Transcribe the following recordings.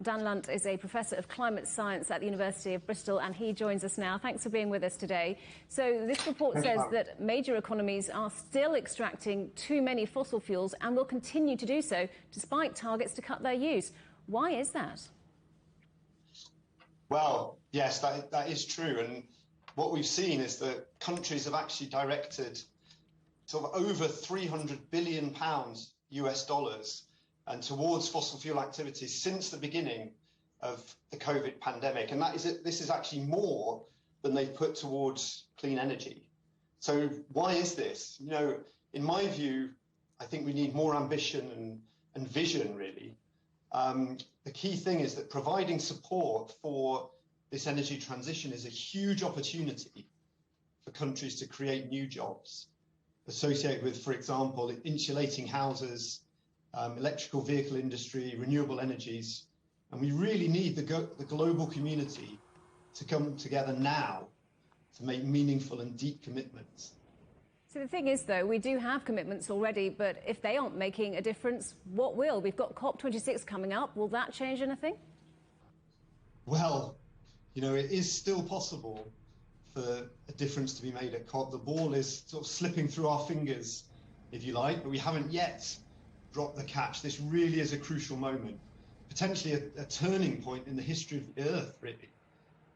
Dan Lundt is a professor of climate science at the University of Bristol, and he joins us now. Thanks for being with us today. So this report says that major economies are still extracting too many fossil fuels and will continue to do so despite targets to cut their use. Why is that? Well, yes, that is true. And what we've seen is that countries have actually directed sort of over £300 billion US dollars and towards fossil fuel activities since the beginning of the COVID pandemic. And this is actually more than they've put towards clean energy. So why is this? You know, in my view, I think we need more ambition and vision, really. The key thing is that providing support for this energy transition is a huge opportunity for countries to create new jobs associated with, for example, insulating houses, electrical vehicle industry, renewable energies. And we really need the global community to come together now to make meaningful and deep commitments. So the thing is, though, we do have commitments already, but if they aren't making a difference, what will? We've got COP26 coming up. Will that change anything? Well, you know, it is still possible for a difference to be made at COP. The ball is sort of slipping through our fingers, if you like, but we haven't yet dropped the catch. This really is a crucial moment, potentially a turning point in the history of the Earth, really.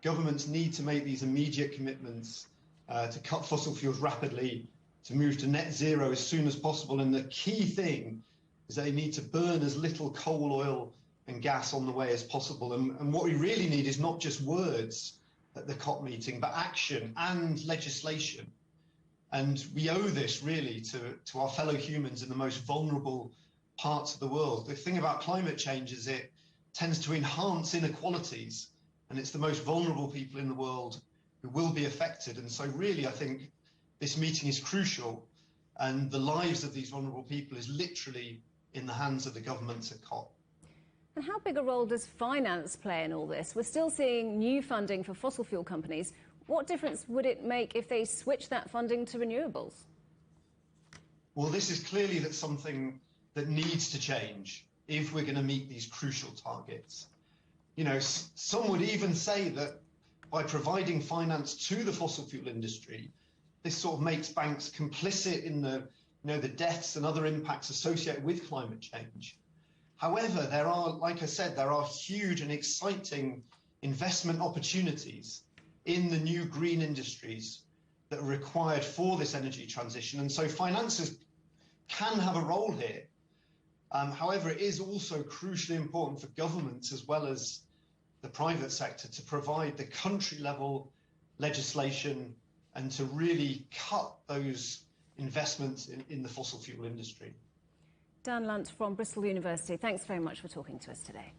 Governments need to make these immediate commitments to cut fossil fuels rapidly, to move to net zero as soon as possible. And the key thing is they need to burn as little coal, oil and gas on the way as possible. And what we really need is not just words at the COP meeting, but action and legislation. And we owe this really to our fellow humans in the most vulnerable parts of the world. The thing about climate change is it tends to enhance inequalities, and it's the most vulnerable people in the world who will be affected. And so really, I think this meeting is crucial, and the lives of these vulnerable people is literally in the hands of the governments at COP. And how big a role does finance play in all this? We're still seeing new funding for fossil fuel companies. What difference would it make if they switch that funding to renewables? Well, this is clearly something that needs to change if we're going to meet these crucial targets. You know, some would even say that by providing finance to the fossil fuel industry, this sort of makes banks complicit in the deaths and other impacts associated with climate change. However, there are, like I said, there are huge and exciting investment opportunities in the new green industries that are required for this energy transition. And so financiers can have a role here. However, it is also crucially important for governments as well as the private sector to provide the country level legislation and to really cut those investments in the fossil fuel industry. Dan Lundt from Bristol University, thanks very much for talking to us today.